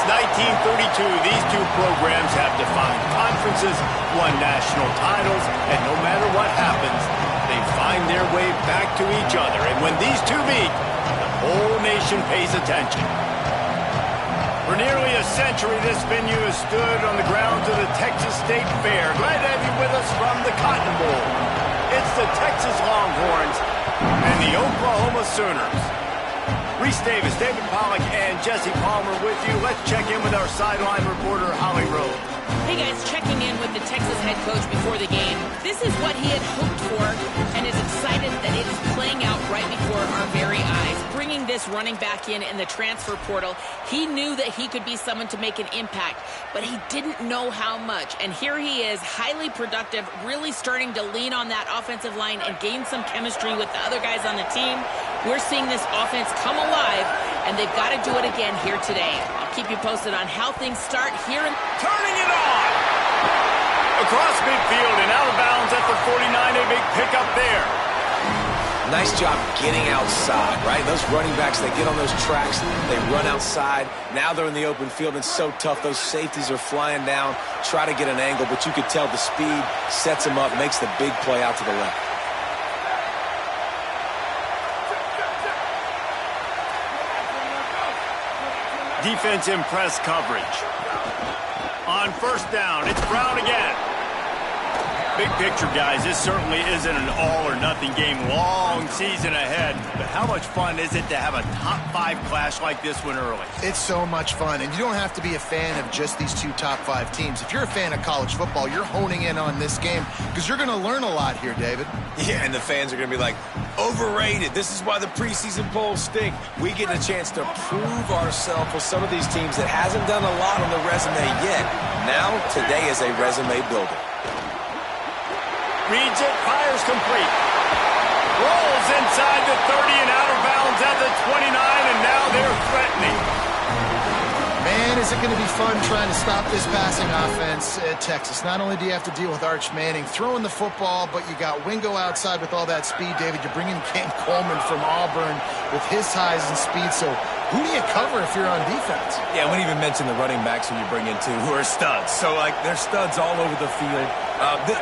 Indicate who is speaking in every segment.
Speaker 1: 1932, these two programs have defined conferences, won national titles, and no matter what happens, they find their way back to each other. And when these two meet, the whole nation pays attention. For nearly a century, this venue has stood on the grounds of the Texas State Fair. Glad to have you with us from the Cotton Bowl. It's the Texas Longhorns and the Oklahoma Sooners. Reese Davis, David Pollack, and Jesse Palmer with you. Let's check in with our sideline reporter, Holly Rowe.
Speaker 2: Hey guys, checking in with the Texas head coach before the game. This is what he had hoped for and is excited that it is playing out right before our very eyes. Bringing this running back in the transfer portal, he knew that he could be someone to make an impact, but he didn't know how much. And here he is, highly productive, really starting to lean on that offensive line and gain some chemistry with the other guys on the team. We're seeing this offense come alive, and they've got to do it again here today. I'll keep you posted on how things start here.
Speaker 1: Turning it on! Across midfield and out of bounds at the 49, a big pickup there.
Speaker 3: Nice job getting outside, right? Those running backs, they get on those tracks, they run outside. Now they're in the open field. It's so tough. Those safeties are flying down, try to get an angle, but you could tell the speed sets them up, makes the big play out to the left.
Speaker 1: Defense in press coverage. On first down, it's Brown again. Big picture, guys, this certainly isn't an all-or-nothing game. Long season ahead, but how much fun is it to have a top-5 clash like this one early?
Speaker 4: It's so much fun, and you don't have to be a fan of just these two top-5 teams. If you're a fan of college football, you're honing in on this game because you're going to learn a lot here, David.
Speaker 3: Yeah, and the fans are going to be like, overrated. This is why the preseason polls stink. We get a chance to prove ourselves with some of these teams that hasn't done a lot on the resume yet. Now, today is a resume builder.
Speaker 1: Reads it, fires complete. Rolls inside the 30 and out of bounds at the 29, and now they're threatening.
Speaker 4: Man, is it going to be fun trying to stop this passing offense at Texas. Not only do you have to deal with Arch Manning throwing the football, but you got Wingo outside with all that speed, David. You're bringing Cam Coleman from Auburn with his size and speed, so who do you cover if you're on defense?
Speaker 3: Yeah, we didn't even mention the running backs who you bring in, too, who are studs. So, like, they're studs all over the field.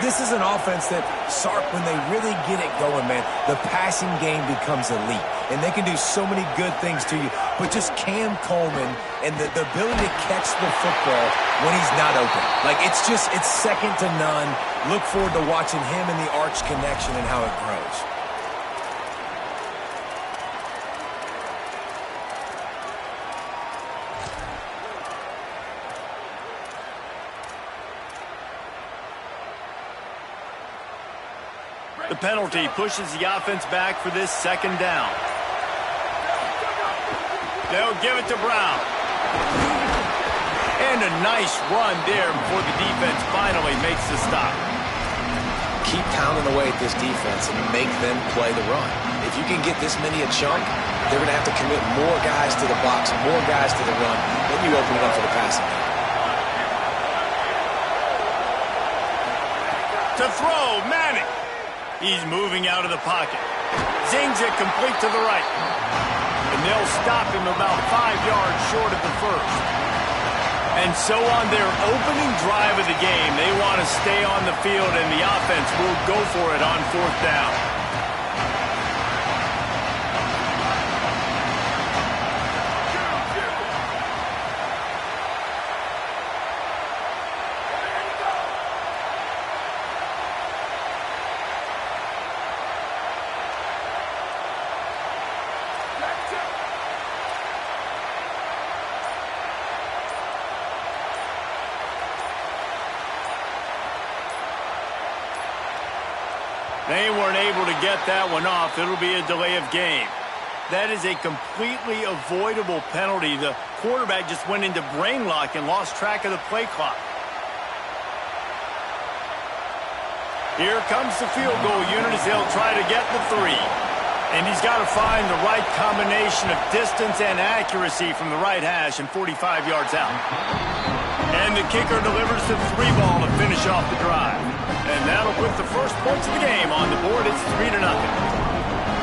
Speaker 3: This is an offense that, Sark, when they really get it going, man, the passing game becomes elite. And they can do so many good things to you. But just Cam Coleman and the ability to catch the football when he's not open. Like, it's second to none. Look forward to watching him and the Arch connection and how it grows.
Speaker 1: The penalty pushes the offense back for this second down. They'll give it to Brown. And a nice run there before the defense finally makes the stop.
Speaker 3: Keep pounding away at this defense and make them play the run. If you can get this many a chunk, they're going to have to commit more guys to the box, more guys to the run. Then you open it up for the passing game.
Speaker 1: To throw, Manning. He's moving out of the pocket. Zings it complete to the right. And they'll stop him about 5 yards short of the first. And so on their opening drive of the game, they want to stay on the field, and the offense will go for it on fourth down. They weren't able to get that one off. It'll be a delay of game. That is a completely avoidable penalty. The quarterback just went into brain lock and lost track of the play clock. Here comes the field goal unit as they'll try to get the 3. And he's got to find the right combination of distance and accuracy from the right hash and 45 yards out. And the kicker delivers the 3 ball to finish off the drive. And that'll put the first points of the game on the board. It's 3-0.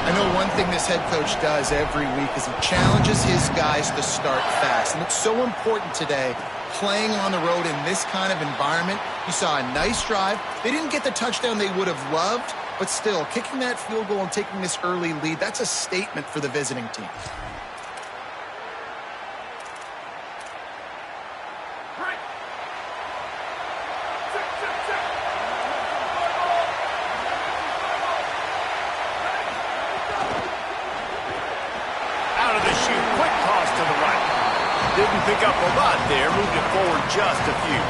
Speaker 4: I know one thing this head coach does every week is he challenges his guys to start fast. And it's so important today, playing on the road in this kind of environment. You saw a nice drive. They didn't get the touchdown they would have loved, but still, kicking that field goal and taking this early lead, that's a statement for the visiting team.
Speaker 1: Didn't pick up a lot there, moved it forward just a few.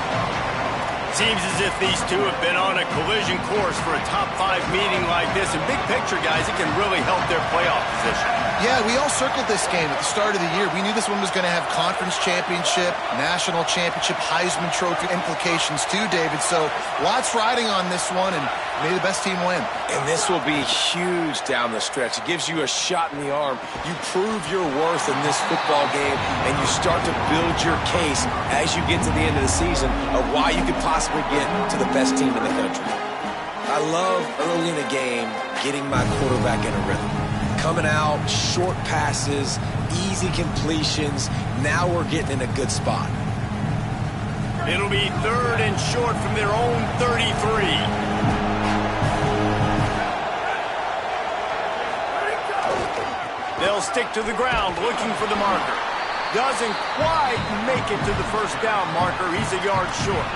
Speaker 1: Seems as if these two have been on a collision course for a top 5 meeting like this. And big picture, guys, it can really help their playoff position.
Speaker 4: Yeah, we all circled this game at the start of the year. We knew this one was going to have conference championship, national championship, Heisman Trophy implications too, David. So lots riding on this one, and may the best team win.
Speaker 3: And this will be huge down the stretch. It gives you a shot in the arm. You prove your worth in this football game, and you start to build your case as you get to the end of the season of why you could possibly get to the best team in the country. I love early in the game getting my quarterback in a rhythm. Coming out, short passes, easy completions. Now we're getting in a good spot.
Speaker 1: It'll be 3rd and short from their own 33. They'll stick to the ground looking for the marker. Doesn't quite make it to the first down marker. He's a yard short.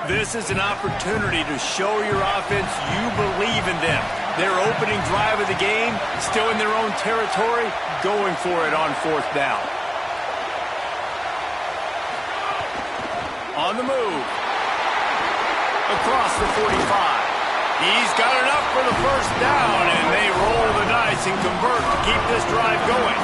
Speaker 1: This is an opportunity to show your offense you believe in them. Their opening drive of the game, still in their own territory, going for it on 4th down. On the move. Across the 45. He's got enough for the first down, and they roll the dice and convert to keep this drive going.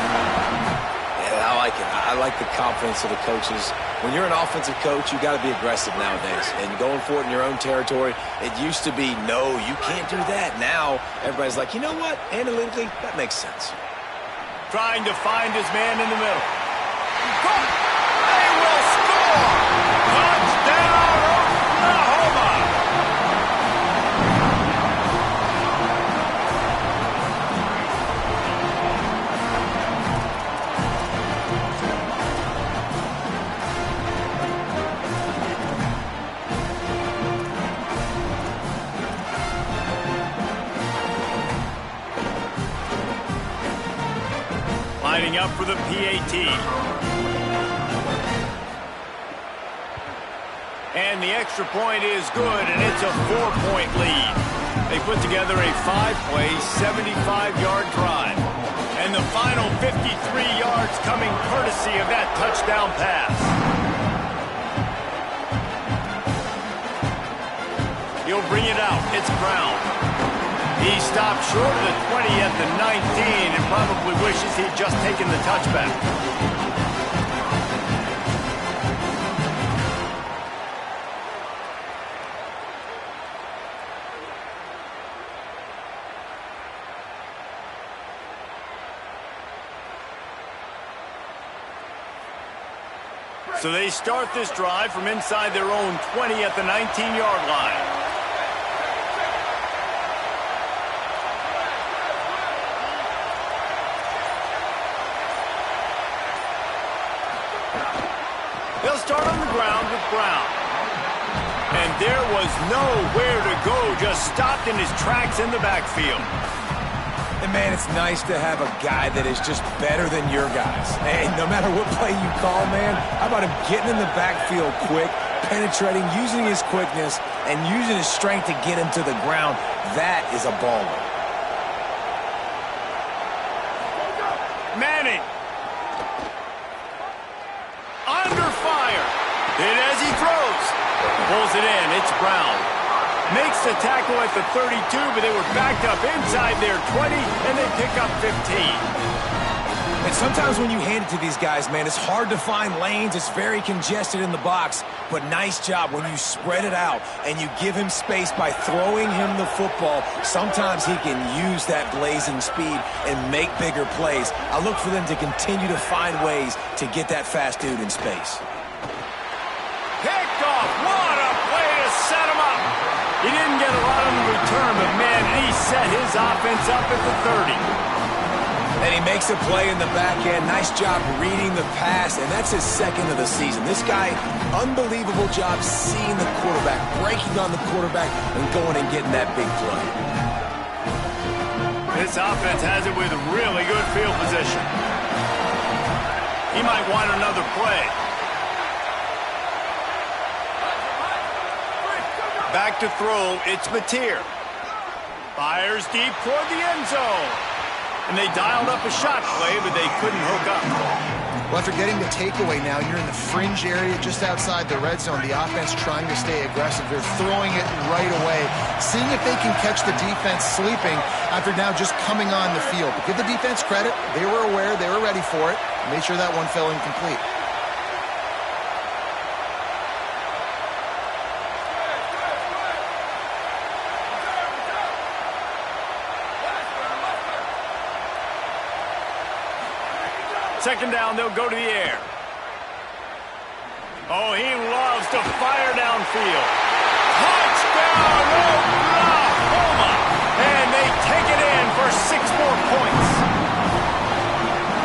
Speaker 3: Yeah, I like it. I like the confidence of the coaches. When you're an offensive coach, you got to be aggressive nowadays. And going for it in your own territory, it used to be, no, you can't do that. Now, everybody's like, you know what? Analytically, that makes sense.
Speaker 1: Trying to find his man in the middle. They will score! Touchdown, Oklahoma! Lining up for the PAT. And the extra point is good, and it's a 4-point lead. They put together a 5-play, 75-yard drive. And the final 53 yards coming courtesy of that touchdown pass. He'll bring it out. It's Brown. He stopped short of the 20 at the 19 and probably wishes he'd just taken the touchback. So they start this drive from inside their own 20 at the 19-yard line. They'll start on the ground with Brown. And there was nowhere to go, just stopped in his tracks in the backfield.
Speaker 3: And, man, it's nice to have a guy that is just better than your guys. And no matter what play you call, man, how about him getting in the backfield quick, penetrating, using his quickness, and using his strength to get him to the ground? That is a baller.
Speaker 1: Manning. Under fire. And as he throws, pulls it in. It's Brown. Makes the tackle at the 32, but they were backed up inside their 20, and they pick up 15.
Speaker 3: And sometimes when you hand it to these guys, man, it's hard to find lanes. It's very congested in the box. But nice job when you spread it out and you give him space by throwing him the football. Sometimes he can use that blazing speed and make bigger plays. I look for them to continue to find ways to get that fast dude in space.
Speaker 1: Picked off. What a play to set him up. He didn't get a lot in return, but, man, he set his offense up at the 30.
Speaker 3: And he makes a play in the back end. Nice job reading the pass, and that's his second of the season. This guy, unbelievable job seeing the quarterback, breaking on the quarterback, and going and getting that big play.
Speaker 1: This offense has it with really good field position. He might want another play. Back to throw, it's Mateer. Fires deep toward the end zone. And they dialed up a shot play, but they couldn't hook up.
Speaker 4: Well, after getting the takeaway now, you're in the fringe area just outside the red zone. The offense trying to stay aggressive. They're throwing it right away, seeing if they can catch the defense sleeping after now just coming on the field. But give the defense credit. They were aware. They were ready for it. Made sure that one fell incomplete.
Speaker 1: Second down, they'll go to the air. Oh, he loves to fire downfield. Touchdown, Oklahoma! And they take it in for 6 more points.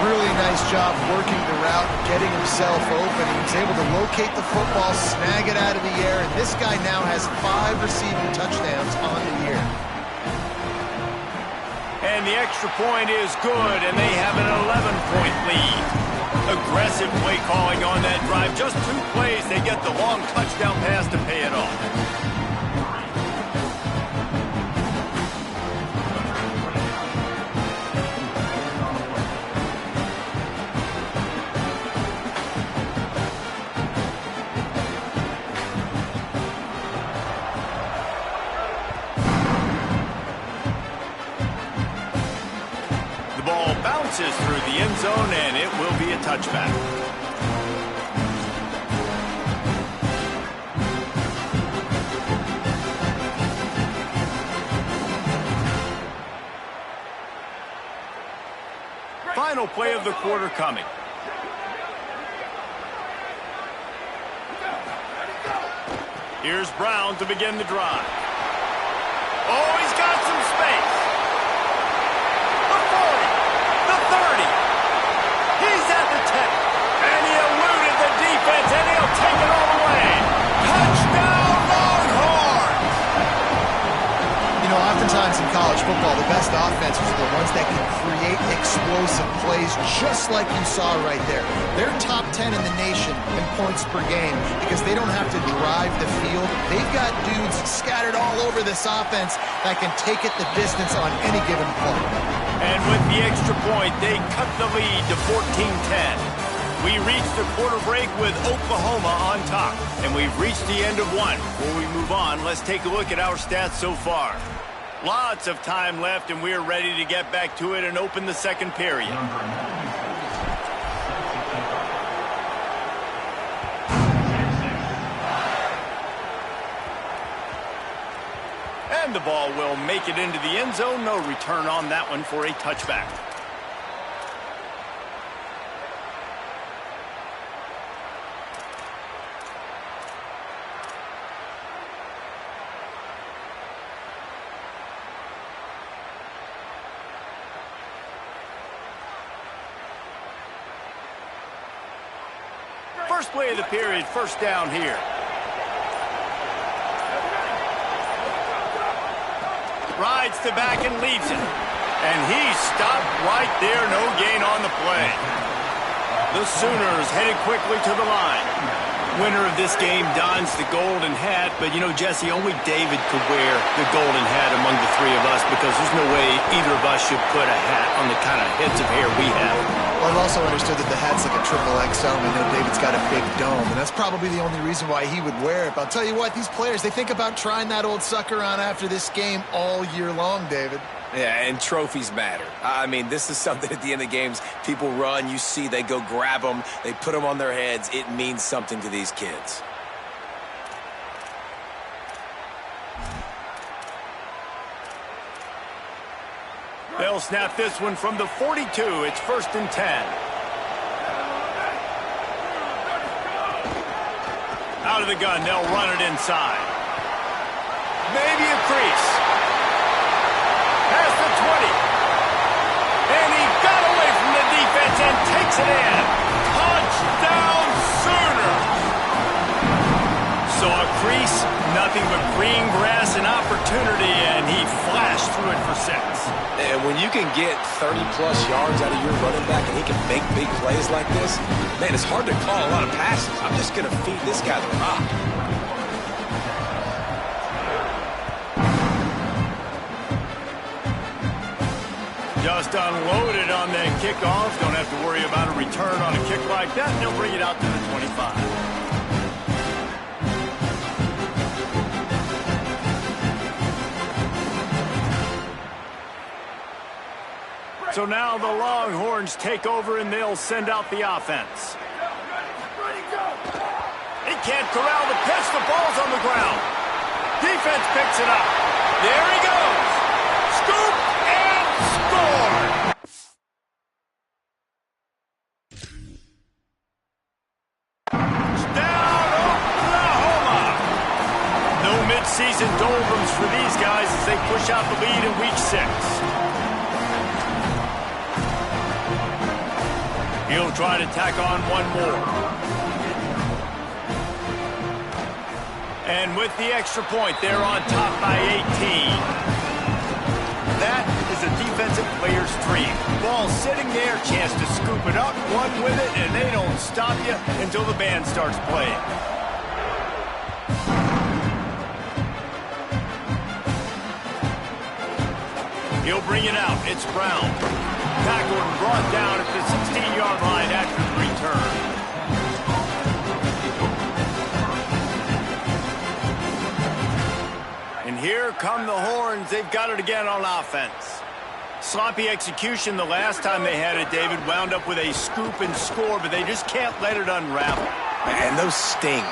Speaker 4: Really nice job working the route, getting himself open. He was able to locate the football, snag it out of the air, and this guy now has 5 receiving touchdowns on the year.
Speaker 1: And the extra point is good, and they have an 11-point lead. Aggressive play calling on that drive. Just 2 plays, they get the long touchdown pass to pay it off. Through the end zone, and it will be a touchback. Final play of the quarter coming. Here's Brown to begin the drive. Oh, he's got some space. He's at the 10, and he eluded the defense, and he'll take it all the way. Touchdown, Longhorns!
Speaker 4: You know, oftentimes in college football, the best offenses are the ones that can create explosive plays, just like you saw right there. They're top 10 in the nation in points per game because they don't have to drive the field. They've got dudes scattered all over this offense that can take it the distance on any given play.
Speaker 1: And with the extra point, they cut the lead to 14-10. We reached the quarter break with Oklahoma on top, and we've reached the end of one. Before we move on, let's take a look at our stats so far. Lots of time left, and we're ready to get back to it and open the second period. And the ball will make it into the end zone. No return on that one for a touchback. First play of the period, first down here. Rides to back and leaves it. And he stopped right there. No gain on the play. The Sooners headed quickly to the line. Winner of this game dons the golden hat. But, you know, Jesse, only David could wear the golden hat among the 3 of us because there's no way either of us should put a hat on the kind of heads of hair we have.
Speaker 4: Well, I've also understood that the hat's like a triple XL, and I know David's got a big dome, and that's probably the only reason why he would wear it. But I'll tell you what, these players, they think about trying that old sucker on after this game all year long, David.
Speaker 3: Yeah, and trophies matter. I mean, this is something at the end of games, people run, you see, they go grab them, they put them on their heads. It means something to these kids.
Speaker 1: They'll snap this one from the 42. It's 1st and 10. Out of the gun, they'll run it inside. Maybe a crease. Past the 20. And he got away from the defense and takes it in. Touchdown, Sooner. So a crease, nothing but green grass and opportunity, and he flashed through it for 6.
Speaker 3: And when you can get 30-plus yards out of your running back and he can make big plays like this, man, it's hard to call a lot of passes. I'm just going to feed this guy the rock.
Speaker 1: Just unloaded on that kickoff. Don't have to worry about a return on a kick like that, and they'll bring it out to the 25. So now the Longhorns take over, and they'll send out the offense. He can't corral the pitch. The ball's on the ground. Defense picks it up. There he goes. Scoop and score. Touchdown, Oklahoma. No midseason doldrums for these guys as they push out the lead in Week 6. He'll try to tack on one more. And with the extra point, they're on top by 18. That is a defensive player's dream. Ball sitting there, chance to scoop it up, run with it, and they don't stop you until the band starts playing. He'll bring it out. It's Brown. Tackled and brought down at the 16-yard line after the return. And here come the Horns. They've got it again on offense. Sloppy execution the last time they had it, David. Wound up with a scoop and score, but they just can't let it unravel.
Speaker 3: And those sting.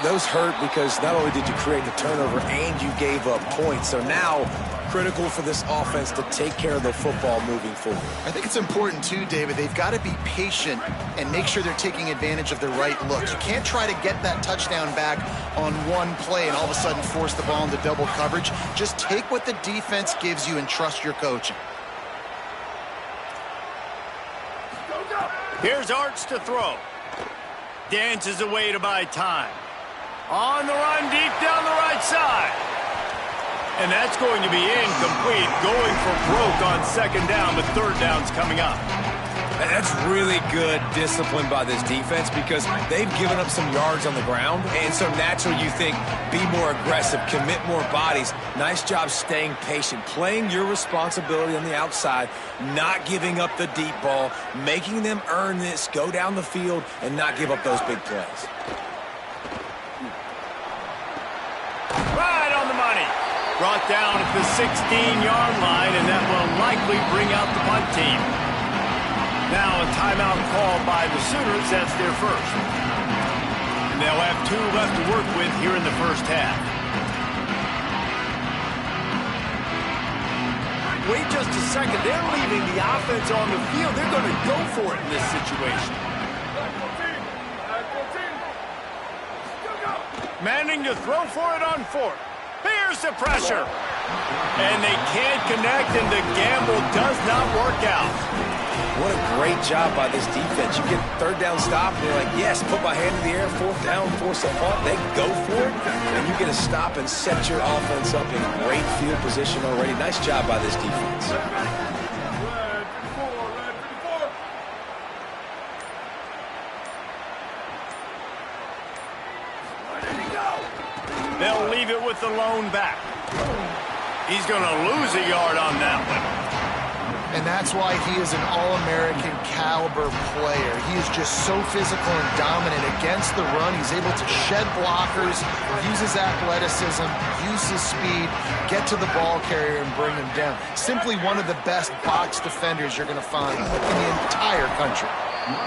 Speaker 3: Those hurt because not only did you create the turnover and you gave up points. So now, critical for this offense to take care of the football moving forward.
Speaker 4: I think it's important, too, David. They've got to be patient and make sure they're taking advantage of the right looks. You can't try to get that touchdown back on one play and all of a sudden force the ball into double coverage. Just take what the defense gives you and trust your coaching.
Speaker 1: Here's Arch to throw. Dances away to buy time. On the run, deep down the right side. And that's going to be incomplete. Going for broke on 2nd down, but 3rd down's coming up.
Speaker 3: That's really good discipline by this defense because they've given up some yards on the ground. And so naturally you think, be more aggressive, commit more bodies. Nice job staying patient, playing your responsibility on the outside, not giving up the deep ball, making them earn this, go down the field, and not give up those big plays.
Speaker 1: Right on the money. Brought down at the 16-yard line, and that will likely bring out the punt team. Now a timeout called by the Sooners. That's their first. And they'll have 2 left to work with here in the first half. Wait just a second. They're leaving the offense on the field. They're going to go for it in this situation. Manning to throw for it on 4th. Here's the pressure. And they can't connect, and the gamble does not work out.
Speaker 3: What a great job by this defense. You get 3rd down stop, and you're like, yes, put my hand in the air, 4th down, force a punt. They go for it, and you get a stop and set your offense up in great field position already. Nice job by this defense.
Speaker 1: They'll leave it with the lone back. He's going to lose a yard on that one.
Speaker 4: And that's why he is an All-American caliber player. He is just so physical and dominant against the run. He's able to shed blockers, use his athleticism, use his speed, get to the ball carrier and bring him down. Simply one of the best box defenders you're going to find in the entire country.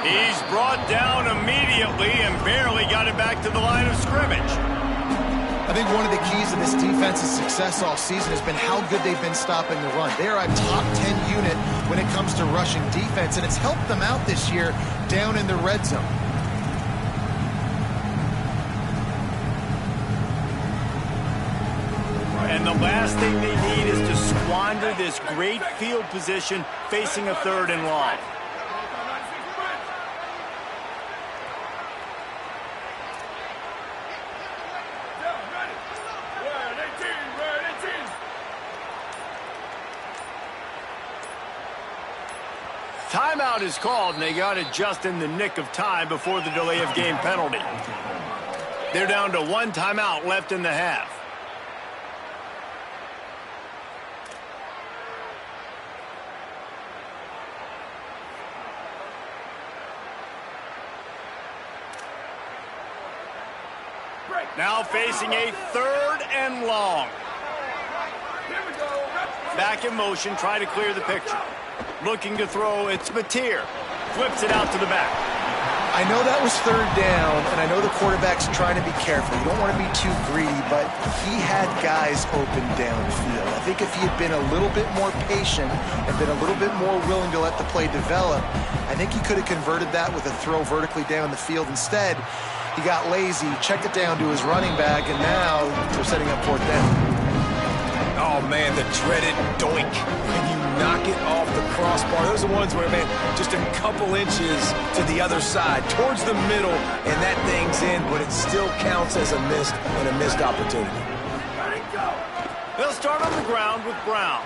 Speaker 1: He's brought down immediately and barely got it back to the line of scrimmage.
Speaker 4: I think one of the keys to this defense's success all season has been how good they've been stopping the run. They are a top 10 unit when it comes to rushing defense, and it's helped them out this year down in the red zone.
Speaker 1: And the last thing they need is to squander this great field position facing a 3rd and long. Timeout is called, and they got it just in the nick of time before the delay of game penalty. They're down to 1 timeout left in the half. Now facing a 3rd and long. Back in motion, try to clear the picture. Looking to throw, it's Mateer. Flips it out to the back.
Speaker 4: I know that was 3rd down, and I know the quarterback's trying to be careful. You don't want to be too greedy, but he had guys open downfield. I think if he had been a little bit more patient and been a little bit more willing to let the play develop, I think he could have converted that with a throw vertically down the field. Instead, he got lazy, checked it down to his running back, and now they're setting up 4th down.
Speaker 3: Oh, man, the dreaded doink. And you knock it off the crossbar. Those are ones where, man, just a couple inches to the other side, towards the middle, and that thing's in, but it still counts as a missed opportunity.
Speaker 1: They'll start on the ground with Brown.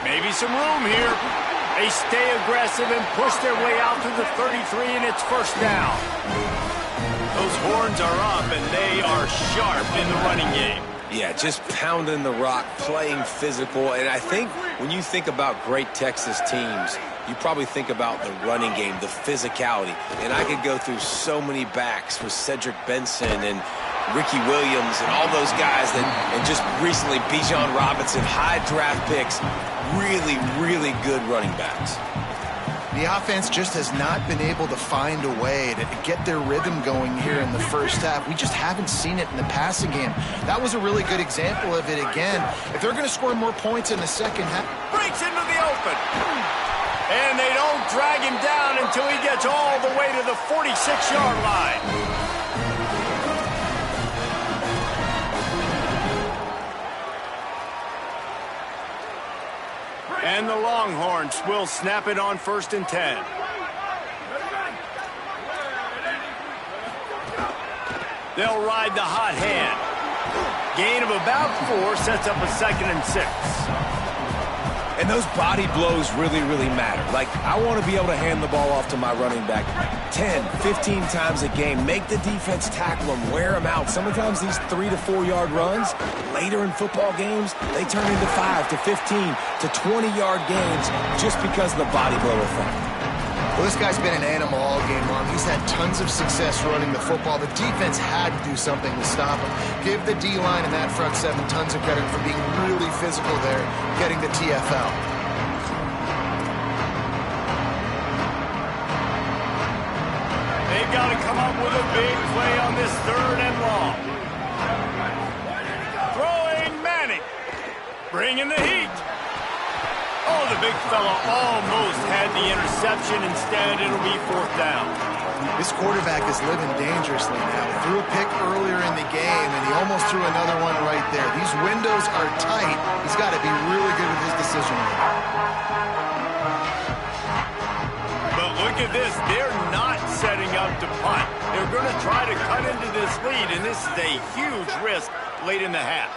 Speaker 1: Maybe some room here. They stay aggressive and push their way out to the 33, and it's 1st down. Those horns are up, and they are sharp in the running game.
Speaker 3: Yeah, just pounding the rock, playing physical. And I think when you think about great Texas teams, you probably think about the running game, the physicality. And I could go through so many backs with Cedric Benson and Ricky Williams and all those guys that, and just recently Bijan Robinson, high draft picks, really, really good running backs.
Speaker 4: The offense just has not been able to find a way to get their rhythm going here in the 1st half. We just haven't seen it in the passing game. That was a really good example of it again. If they're going to score more points in the 2nd half.
Speaker 1: Breaks into the open. And they don't drag him down until he gets all the way to the 46-yard line. And the Longhorns will snap it on 1st and 10. They'll ride the hot hand. Gain of about 4 sets up a 2nd and 6.
Speaker 3: And those body blows really, really matter. Like, I want to be able to hand the ball off to my running back 10, 15 times a game. Make the defense tackle them, wear them out. Sometimes these 3 to 4 yard runs, later in football games, they turn into 5 to 15 to 20-yard gains just because of the body blow effect.
Speaker 4: Well, this guy's been an animal all game long. He's had tons of success running the football. The defense had to do something to stop him. Give the D-line and that front 7 tons of credit for being really physical there, getting the TFL.
Speaker 1: They've got to come up with a big play on this 3rd and long. Throwing Manning. Bringing the heat. Oh, the big fella almost had the interception. Instead, it'll be 4th down.
Speaker 4: This quarterback is living dangerously now. He threw a pick earlier in the game, and he almost threw another one right there. These windows are tight. He's got to be really good with his decision-making.
Speaker 1: But look at this. They're not setting up to punt. They're going to try to cut into this lead, and this is a huge risk late in the half.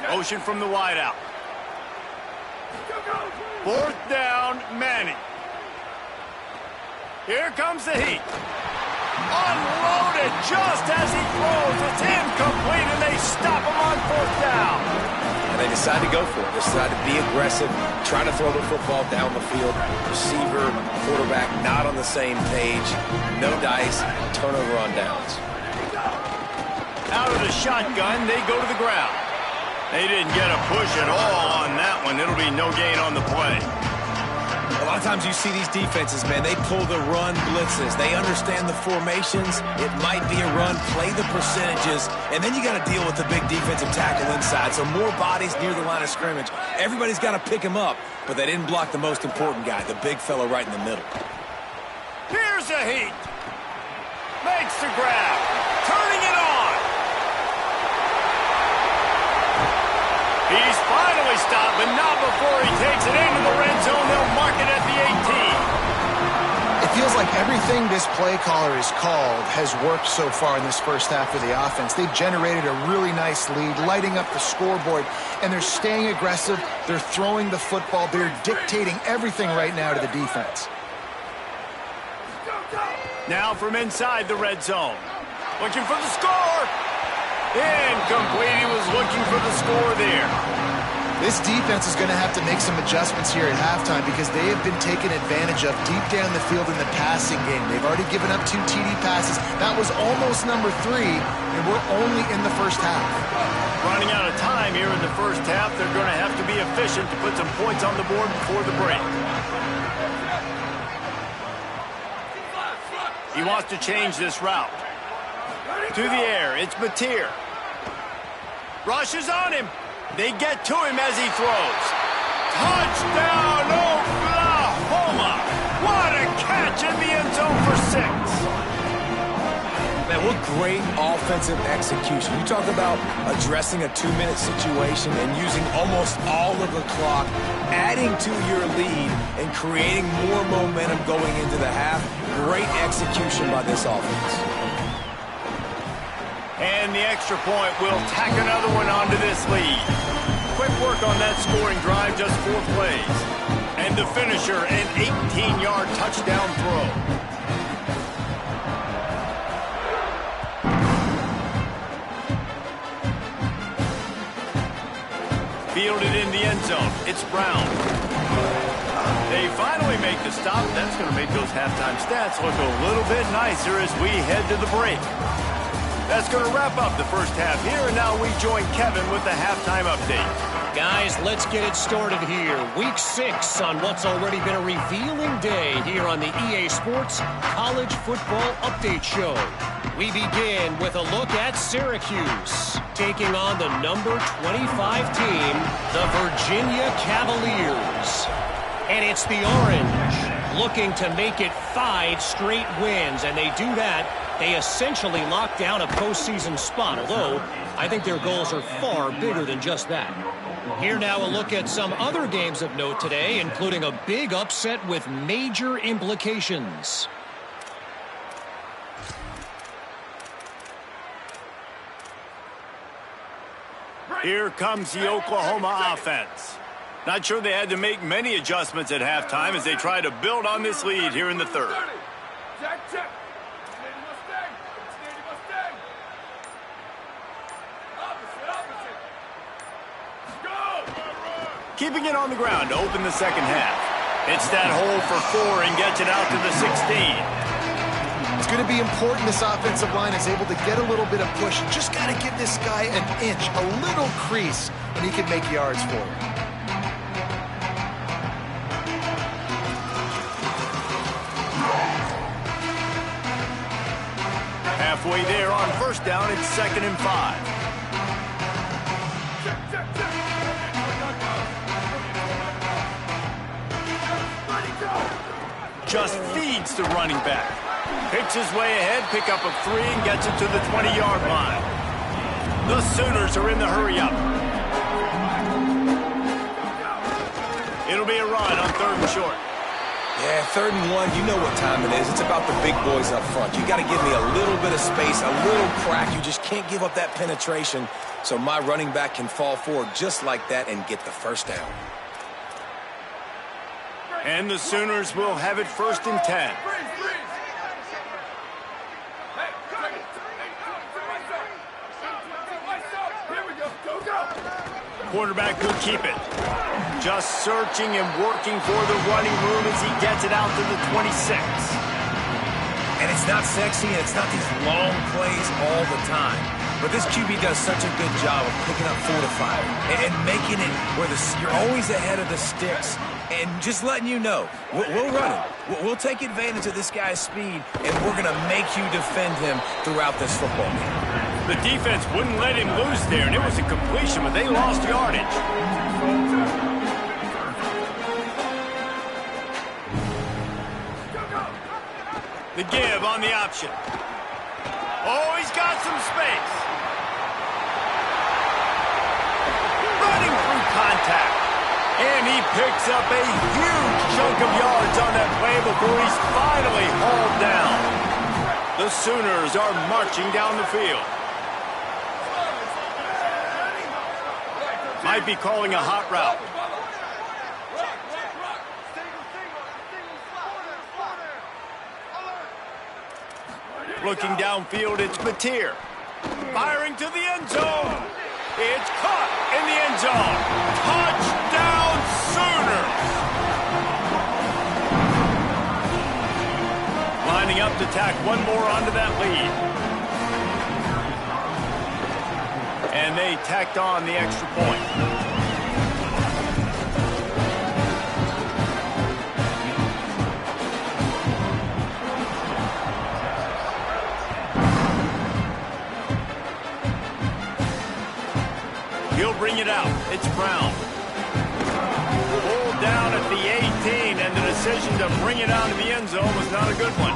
Speaker 1: Motion from the wideout. 4th down, Manning. Here comes the heat. Unloaded just as he throws. It's incomplete, and they stop him on 4th down.
Speaker 3: And they decide to go for it. They decide to be aggressive, try to throw the football down the field. Receiver, quarterback, not on the same page. No dice, turnover on downs.
Speaker 1: Out of the shotgun, they go to the ground. They didn't get a push at all on that one. It'll be no gain on the play.
Speaker 3: A lot of times you see these defenses, man, they pull the run blitzes. They understand the formations. It might be a run, play the percentages, and then you got to deal with the big defensive tackle inside. So more bodies near the line of scrimmage. Everybody's got to pick him up, but they didn't block the most important guy, the big fella right in the middle.
Speaker 1: Here's a heat. Makes the grab. Turning it on. He's finally stopped, but not before he takes it into the red zone. They'll mark it at the 18.
Speaker 4: It feels like everything this play caller has called has worked so far in this first half of the offense. They've generated a really nice lead, lighting up the scoreboard, and they're staying aggressive. They're throwing the football. They're dictating everything right now to the defense.
Speaker 1: Now from inside the red zone. Looking for the score. Incomplete. He was looking for the score there.
Speaker 4: This defense is going to have to make some adjustments here at halftime because they have been taken advantage of deep down the field in the passing game. They've already given up 2 TD passes. That was almost number 3, and we're only in the first half.
Speaker 1: Running out of time here in the first half. They're going to have to be efficient to put some points on the board before the break. He wants to change this route. To the air, it's Mateer. Rushes on him. They get to him as he throws. Touchdown, Oklahoma! What a catch in the end zone for 6.
Speaker 3: Man, what great offensive execution. You talk about addressing a 2-minute situation and using almost all of the clock, adding to your lead and creating more momentum going into the half. Great execution by this offense.
Speaker 1: And the extra point will tack another one onto this lead. Quick work on that scoring drive, just 4 plays. And the finisher, an 18-yard touchdown throw. Fielded in the end zone. It's Brown. They finally make the stop. That's going to make those halftime stats look a little bit nicer as we head to the break. That's going to wrap up the first half here, and now we join Kevin with the halftime update.
Speaker 5: Guys, let's get it started here. Week 6 on what's already been a revealing day here on the EA Sports College Football Update Show. We begin with a look at Syracuse, taking on the number 25 team, the Virginia Cavaliers. And it's the Orange looking to make it 5 straight wins, and they do that. They essentially lock down a postseason spot, although I think their goals are far bigger than just that. Here now a look at some other games of note today, including a big upset with major implications.
Speaker 1: Here comes the Oklahoma offense. Not sure they had to make many adjustments at halftime as they try to build on this lead here in the third. Keeping it on the ground to open the second half. Hits that hole for 4 and gets it out to the 16.
Speaker 4: It's going to be important this offensive line is able to get a little bit of push. Just got to give this guy an inch, a little crease, and he can make yards for it.
Speaker 1: Halfway there on first down, it's 2nd and 5. Just feeds the running back. Picks his way ahead, pick up of 3, and gets it to the 20-yard line. The Sooners are in the hurry-up. It'll be a run on 3rd and short.
Speaker 3: Yeah, 3rd and 1, you know what time it is. It's about the big boys up front. You got to give me a little bit of space, a little crack. You just can't give up that penetration so my running back can fall forward just like that and get the first down.
Speaker 1: And the Sooners will have it 1st and 10. Quarterback could keep it. Just searching and working for the running room as he gets it out to the 26.
Speaker 3: And it's not sexy, and it's not these long plays all the time. But this QB does such a good job of picking up 4 to 5 and making it where you're always ahead of the sticks and just letting you know, we'll run him. We'll take advantage of this guy's speed, and we're going to make you defend him throughout this football game.
Speaker 1: The defense wouldn't let him lose there, and it was a completion, but they lost yardage. The give on the option. Oh, he's got some space. Running through contact. And he picks up a huge chunk of yards on that play before he's finally hauled down. The Sooners are marching down the field. Might be calling a hot route. Looking downfield, it's Mateer. Firing to the end zone. It's caught in the end zone. Touchdown, Sooners! Lining up to tack one more onto that lead. And they tacked on the extra point. He'll bring it out. It's Brown. Pulled down at the 18, and the decision to bring it out of the end zone was not a good one.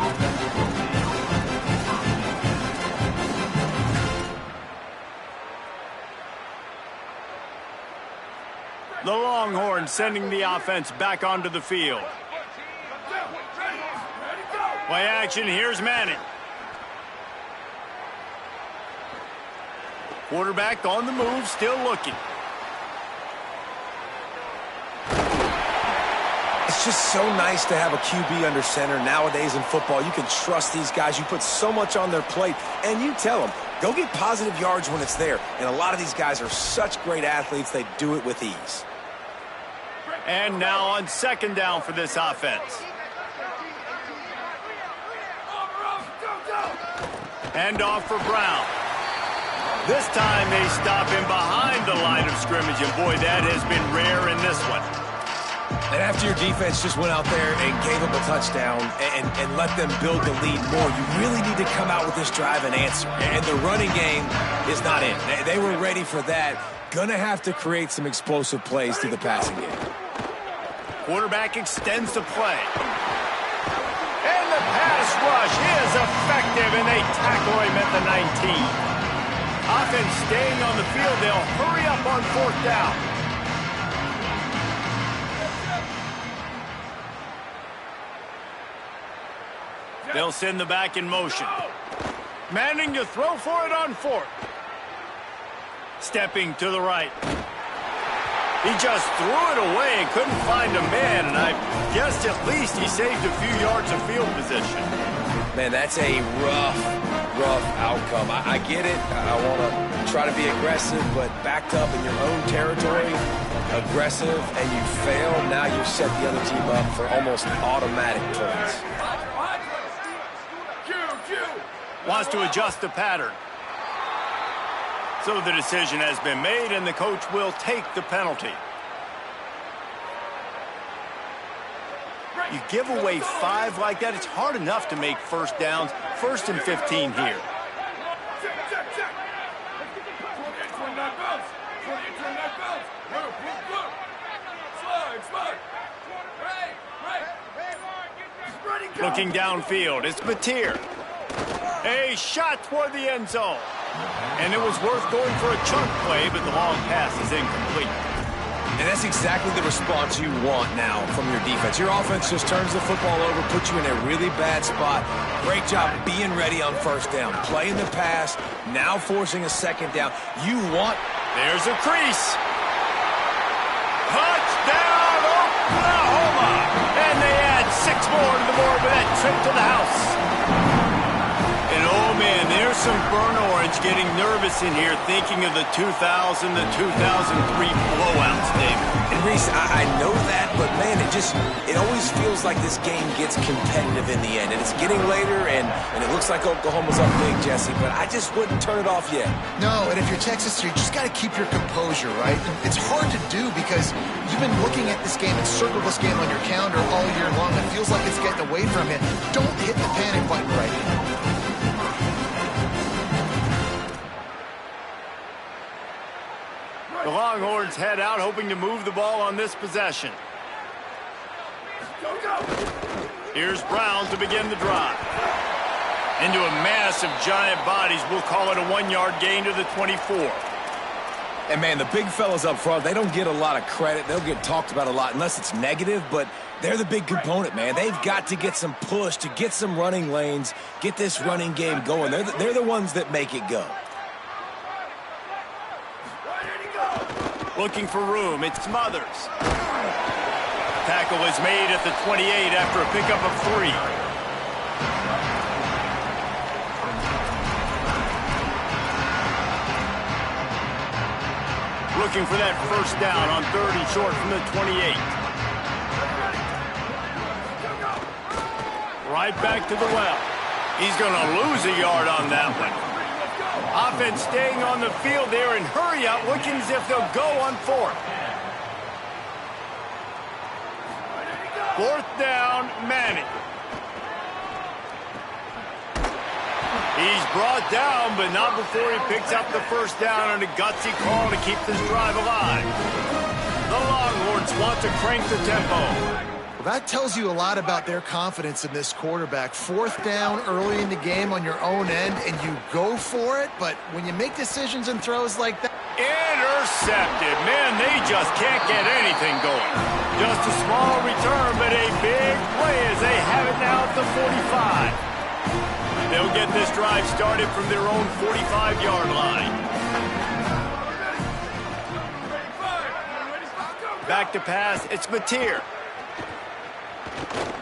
Speaker 1: The Longhorns sending the offense back onto the field. Play action, here's Manning. Quarterback on the move, still looking.
Speaker 3: It's just so nice to have a QB under center nowadays in football. You can trust these guys. You put so much on their plate, and you tell them, go get positive yards when it's there. And a lot of these guys are such great athletes, they do it with ease.
Speaker 1: And now on second down for this offense. Hand off for Brown. This time they stop him behind the line of scrimmage, and boy, that has been rare in this one.
Speaker 3: And after your defense just went out there and gave up a touchdown and let them build the lead more, you really need to come out with this drive and answer. And the running game is not in. They were ready for that. Gonna have to create some explosive plays through the passing game.
Speaker 1: Quarterback extends the play. And the pass rush is effective, and they tackle him at the 19. Offense staying on the field. They'll hurry up on fourth down. They'll send the back in motion. Manning to throw for it on fourth. Stepping to the right. He just threw it away and couldn't find a man, and I guess at least he saved a few yards of field position.
Speaker 3: Man, that's a rough outcome. I get it. I want to try to be aggressive, but backed up in your own territory, aggressive, and you fail, now you set the other team up for almost automatic points.
Speaker 1: Wants to adjust the pattern. So the decision has been made, and the coach will take the penalty. You give away 5 like that, it's hard enough to make first downs. 1st and 15 here. Looking downfield, it's Mateer. A shot toward the end zone. And it was worth going for a chunk play, but the long pass is incomplete.
Speaker 3: And that's exactly the response you want now from your defense. Your offense just turns the football over, puts you in a really bad spot. Great job being ready on first down. Playing the pass, now forcing a second down. You want...
Speaker 1: There's a crease. Touchdown, Oklahoma! And they add 6 more to the board with that trip to the house. And oh man, there There's some burn orange getting nervous in here, thinking of the 2000 to 2003 blowouts, David.
Speaker 3: And Reese, I know that, but man, it always feels like this game gets competitive in the end. And it's getting later, and it looks like Oklahoma's up big, Jesse, but I just wouldn't turn it off yet.
Speaker 4: No, and if you're Texas, you just got to keep your composure, right? And it's hard to do because you've been looking at this game and circled this game on your calendar all year long. It feels like it's getting away from you. Don't hit the panic button right now.
Speaker 1: The Longhorns head out, hoping to move the ball on this possession. Here's Brown to begin the drive. Into a mass of giant bodies. We'll call it a 1-yard gain to the 24.
Speaker 3: And, man, the big fellas up front, they don't get a lot of credit. They'll get talked about a lot unless it's negative, but they're the big component, man. They've got to get some push, to get some running lanes, get this running game going. They're the ones that make it go.
Speaker 1: Looking for room. It's Smothers. Tackle is made at the 28 after a pickup of 3. Looking for that first down on 3rd and short from the 28. Right back to the well. He's going to lose a yard on that one. Offense staying on the field there and hurry up, looking as if they'll go on 4th. 4th down, Manning. He's brought down, but not before he picks up the first down on a gutsy call to keep this drive alive. The Longhorns want to crank the tempo.
Speaker 4: Well, that tells you a lot about their confidence in this quarterback. 4th down early in the game on your own end, and you go for it, but when you make decisions and throws like that...
Speaker 1: Intercepted. Man, they just can't get anything going. Just a small return, but a big play as they have it now at the 45. They'll get this drive started from their own 45-yard line. Back to pass, it's Mateer.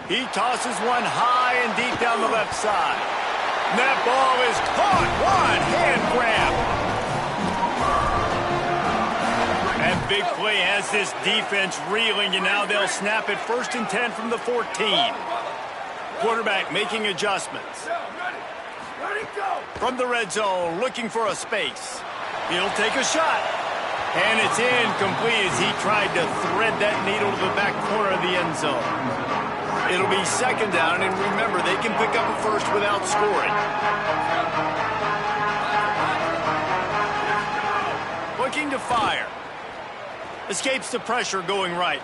Speaker 1: He tosses one high and deep down the left side. And that ball is caught. One hand grab. That big play has this defense reeling, and now they'll snap it 1st and 10 from the 14. Quarterback making adjustments. From the red zone, looking for a space. He'll take a shot. And it's incomplete as he tried to thread that needle to the back corner of the end zone. It'll be 2nd down, and remember, they can pick up a first without scoring. Looking to fire. Escapes the pressure going right.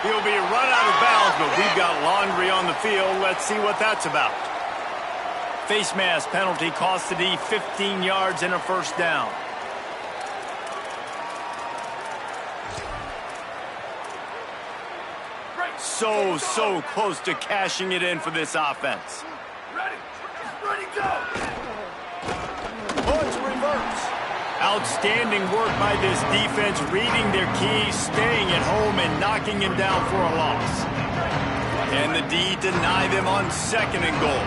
Speaker 1: He'll be run out of bounds, but we've got laundry on the field. Let's see what that's about. Face mask penalty cost the D 15 yards and a first down. So close to cashing it in for this offense. Ready, go! Oh, it's reverse. Outstanding work by this defense, reading their keys, staying at home, and knocking him down for a loss. And the D deny them on 2nd and goal.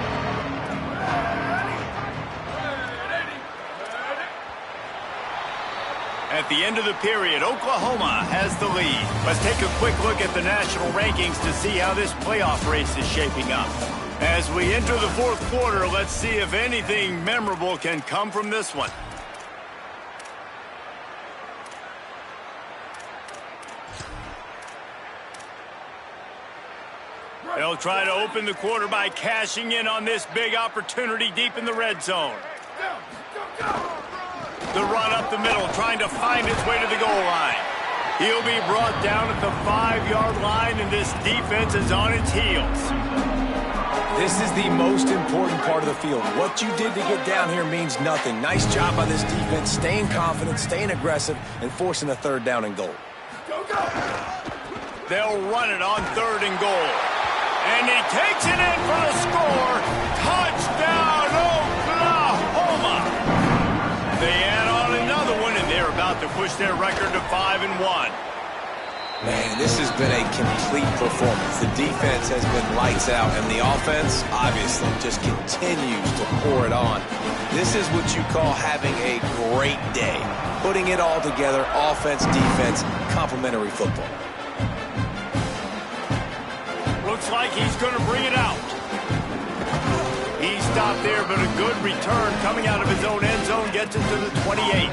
Speaker 1: At the end of the period, Oklahoma has the lead. Let's take a quick look at the national rankings to see how this playoff race is shaping up. As we enter the 4th quarter, let's see if anything memorable can come from this one. They'll try to open the quarter by cashing in on this big opportunity deep in the red zone. The run up the middle, trying to find its way to the goal line. He'll be brought down at the 5-yard line, and this defense is on its heels.
Speaker 3: This is the most important part of the field. What you did to get down here means nothing. Nice job by this defense, staying confident, staying aggressive, and forcing a 3rd down and goal.
Speaker 1: They'll run it on 3rd and goal. And he takes it in for the score. Touchdown, Oklahoma! They add on another one, and they're about to push their record to 5-1.
Speaker 3: Man, this has been a complete performance. The defense has been lights out, and the offense, obviously, just continues to pour it on. This is what you call having a great day. Putting it all together, offense, defense, complementary football.
Speaker 1: Looks like he's going to bring it out. He stopped there, but a good return coming out of his own end zone gets it to the 28.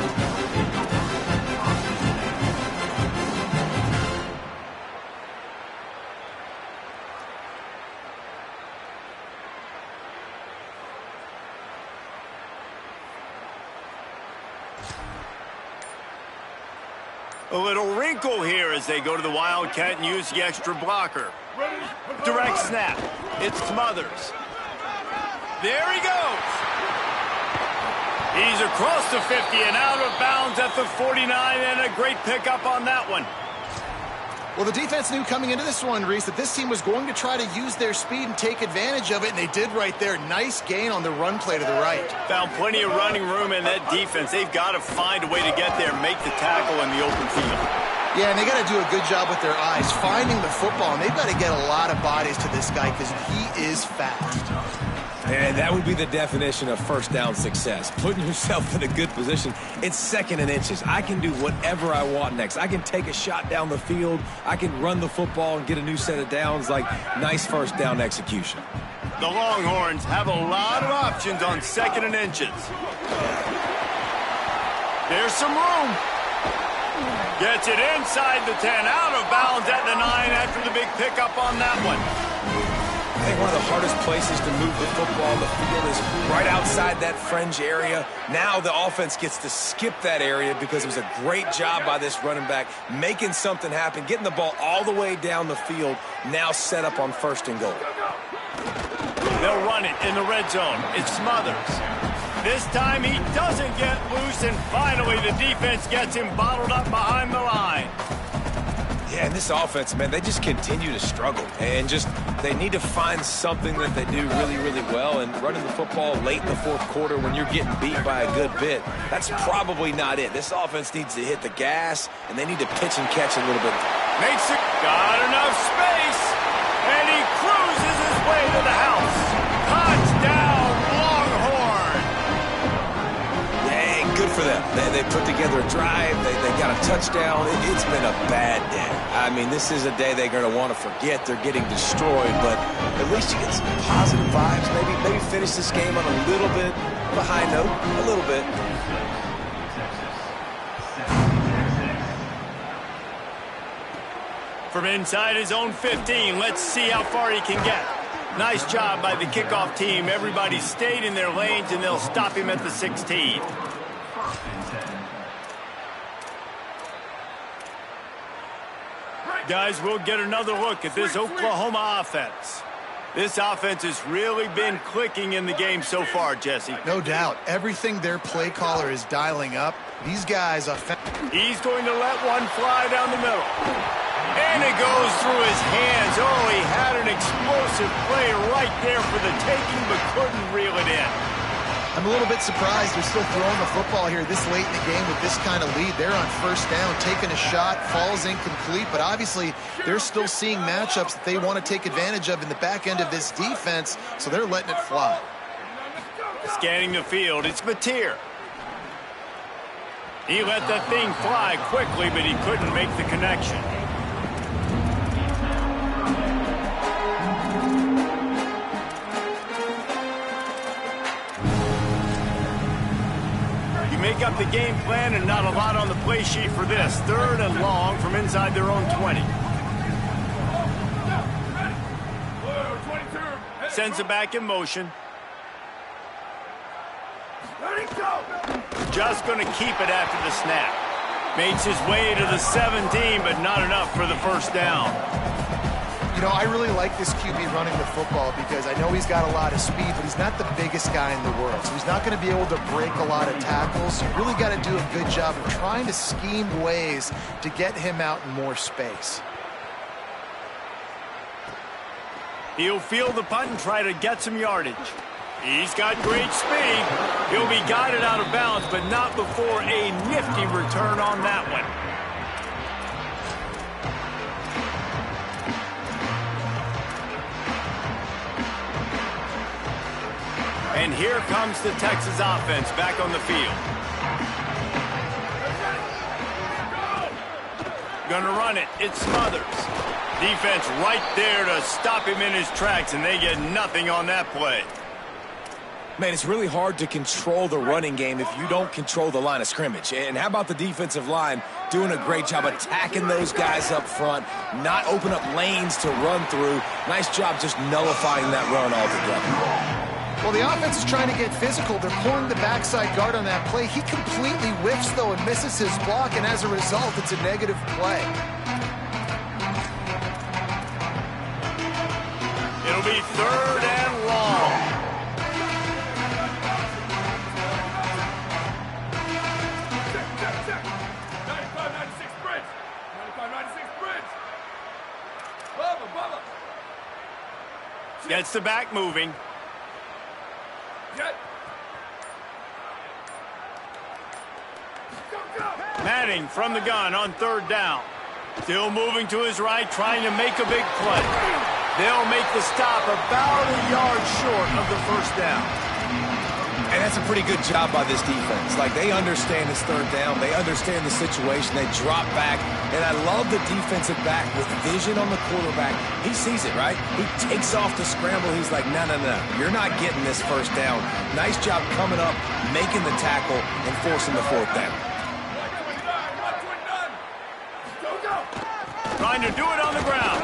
Speaker 1: A little wrinkle here as they go to the Wildcat and use the extra blocker. Direct snap. It's Smothers. There he goes. He's across the 50 and out of bounds at the 49, and a great pickup on that one.
Speaker 4: Well, the defense knew coming into this one, Reese, that this team was going to try to use their speed and take advantage of it, and they did right there. Nice gain on the run play to the right.
Speaker 1: Found plenty of running room in that defense. They've got to find a way to get there, make the tackle in the open field.
Speaker 4: Yeah, and they got to do a good job with their eyes, finding the football, and they've got to get a lot of bodies to this guy because he is fast.
Speaker 3: And that would be the definition of first down success. Putting yourself in a good position. It's second and inches. I can do whatever I want next. I can take a shot down the field. I can run the football and get a new set of downs. Like, nice first down execution.
Speaker 1: The Longhorns have a lot of options on second and inches. There's some room. Gets it inside the 10, out of bounds at the 9 after the big pickup on that one.
Speaker 3: I think one of the hardest places to move the football on the field is right outside that fringe area. Now the offense gets to skip that area because it was a great job by this running back making something happen, getting the ball all the way down the field, now set up on first and goal.
Speaker 1: They'll run it in the red zone. It's Smothers. This time he doesn't get loose, and finally the defense gets him bottled up behind the line.
Speaker 3: Yeah, and this offense, man, they just continue to struggle. And they need to find something that they do really, really well. And running the football late in the fourth quarter when you're getting beat by a good bit, that's probably not it. This offense needs to hit the gas, and they need to pitch and catch a little bit.
Speaker 1: Makes it, got enough space, and he cruises his way to the house. Touchdown, Longhorn!
Speaker 3: Hey, good for them. They put together a drive. They got a touchdown. It's been a bad day. I mean, this is a day they're going to want to forget. They're getting destroyed, but at least you get some positive vibes. Maybe finish this game on a little bit of a high note, a little bit.
Speaker 1: From inside his own 15, let's see how far he can get. Nice job by the kickoff team. Everybody stayed in their lanes, and they'll stop him at the 16. Guys, we'll get another look at this Oklahoma offense. This offense has really been clicking in the game so far, Jesse.
Speaker 4: No doubt. Everything their play caller is dialing up. These guys
Speaker 1: He's going to let one fly down the middle. And it goes through his hands. Oh, he had an explosive play right there for the taking, but couldn't reel it in.
Speaker 4: I'm a little bit surprised they're still throwing the football here this late in the game with this kind of lead. They're on first down, taking a shot, falls incomplete, but obviously they're still seeing matchups that they want to take advantage of in the back end of this defense, so they're letting it fly.
Speaker 1: Scanning the field, it's Mateer. He let that thing fly quickly, but he couldn't make the connection. Make up the game plan and not a lot on the play sheet for this. Third and long from inside their own 20. Sends it back in motion. Just going to keep it after the snap. Makes his way to the 17, but not enough for the first down.
Speaker 4: You know, I really like this QB running the football because I know he's got a lot of speed, but he's not the biggest guy in the world. So he's not going to be able to break a lot of tackles. You really got to do a good job of trying to scheme ways to get him out in more space.
Speaker 1: He'll field the punt and try to get some yardage. He's got great speed. He'll be guided out of bounds, but not before a nifty return on that one. And here comes the Texas offense back on the field. Gonna run it. It's Smothers. Defense right there to stop him in his tracks, and they get nothing on that play.
Speaker 3: Man, it's really hard to control the running game if you don't control the line of scrimmage. And how about the defensive line doing a great job attacking those guys up front, not open up lanes to run through. Nice job just nullifying that run altogether.
Speaker 4: Well, the offense is trying to get physical. They're pulling the backside guard on that play. He completely whiffs, though, and misses his block, and as a result, it's a negative play.
Speaker 1: It'll be 3rd and long. Gets the back moving. Manning from the gun on 3rd down. Still moving to his right, trying to make a big play. They'll make the stop about a yard short of the 1st down.
Speaker 3: And that's a pretty good job by this defense. Like, they understand it's 3rd down. They understand the situation. They drop back. And I love the defensive back with vision on the quarterback. He sees it, right? He takes off the scramble. He's like, no, no, no. You're not getting this 1st down. Nice job coming up, making the tackle, and forcing the 4th down.
Speaker 1: Trying to do it on the ground.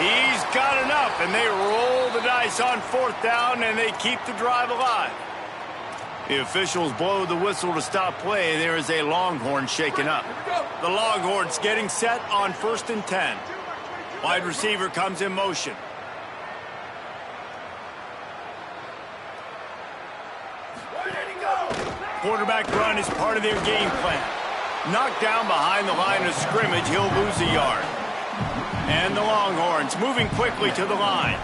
Speaker 1: He's got enough, and they roll the dice on 4th down, and they keep the drive alive. The officials blow the whistle to stop play. There is a Longhorn shaken up. The Longhorns getting set on 1st and 10. Wide receiver comes in motion. Quarterback run is part of their game plan. Knocked down behind the line of scrimmage, he'll lose a yard. And the Longhorns moving quickly to the line.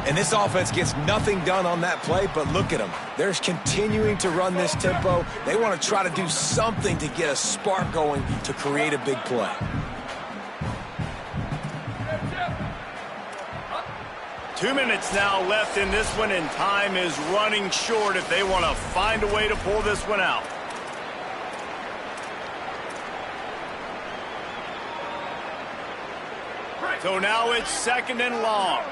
Speaker 3: And this offense gets nothing done on that play, but look at them. They're continuing to run this tempo. They want to try to do something to get a spark going to create a big play.
Speaker 1: Two minutes now left in this one, and time is running short if they want to find a way to pull this one out. So now it's 2nd and long.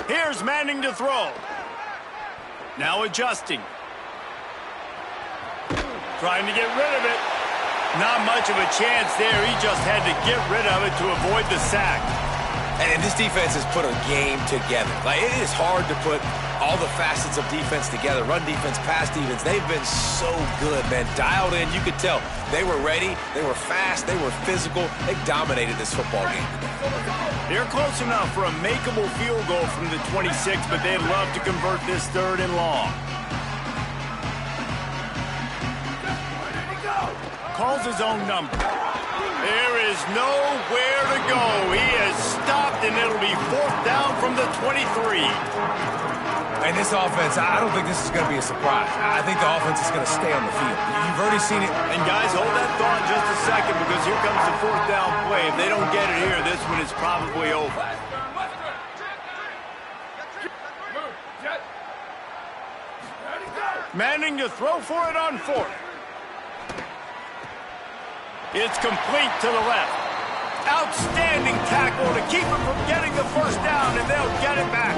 Speaker 1: Here's Manning to throw. Now adjusting. Trying to get rid of it. Not much of a chance there. He just had to get rid of it to avoid the sack.
Speaker 3: And this defense has put a game together. Like, it is hard to put all the facets of defense together. Run defense, pass defense. They've been so good, man. Dialed in. You could tell they were ready. They were fast. They were physical. They dominated this football game today.
Speaker 1: They're close enough for a makeable field goal from the 26, but they'd love to convert this 3rd and long. Calls his own number. There is nowhere to go. He has stopped, and it'll be 4th down from the 23.
Speaker 3: And this offense, I don't think this is going to be a surprise. I think the offense is going to stay on the field. You've already seen it.
Speaker 1: And guys, hold that thought just a second, because here comes the 4th down play. If they don't get it here, this one is probably over. Manning to throw for it on 4th. It's complete to the left. Outstanding tackle to keep him from getting the 1st down, and they'll get it back.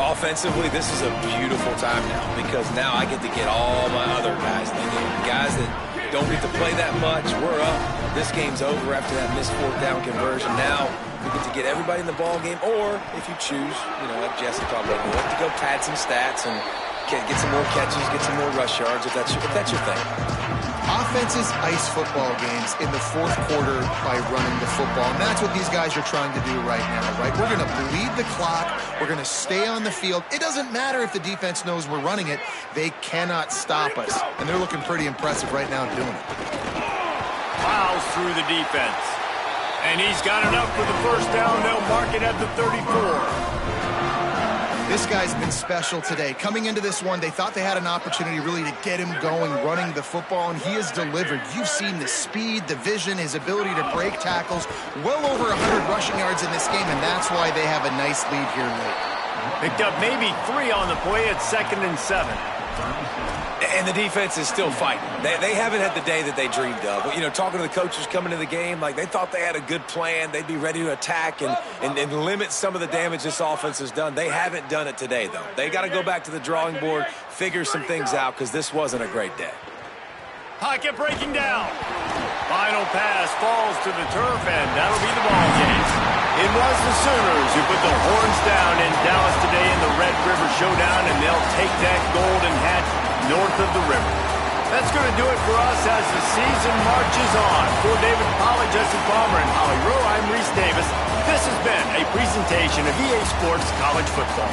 Speaker 3: Offensively, this is a beautiful time now, because now I get to get all my other guys in the game. Guys that don't get to play that much, we're up. This game's over after that missed 4th down conversion. Now we get to get everybody in the ball game, or if you choose, like Jesse talked about, you have to go pad some stats and get some more catches, get some more rush yards if that's your thing.
Speaker 4: Offenses ice football games in the 4th quarter by running the football, and that's what these guys are trying to do right now, right? We're going to bleed the clock. We're going to stay on the field. It doesn't matter if the defense knows we're running it. They cannot stop us, and they're looking pretty impressive right now doing it.
Speaker 1: Plows through the defense. And he's got enough for the first down. They'll mark it at the 34.
Speaker 4: This guy's been special today. Coming into this one, they thought they had an opportunity really to get him going, running the football, and he has delivered. You've seen the speed, the vision, his ability to break tackles. Well over 100 rushing yards in this game, and that's why they have a nice lead here late.
Speaker 1: Picked up maybe 3 on the play at 2nd and 7.
Speaker 3: And the defense is still fighting. They haven't had the day that they dreamed of. You know, talking to the coaches coming into the game, like they thought they had a good plan. They'd be ready to attack and limit some of the damage this offense has done. They haven't done it today, though. They got to go back to the drawing board, figure some things out, because this wasn't a great day.
Speaker 1: Pocket breaking down. Final pass falls to the turf, and that'll be the ball game. It was the Sooners who put the horns down in Dallas today in the Red River Showdown, and they'll take that golden hat north of the river. That's going to do it for us as the season marches on. For David Pollack, Jesse Palmer, and Holly Rowe, I'm Reese Davis. This has been a presentation of EA Sports College Football.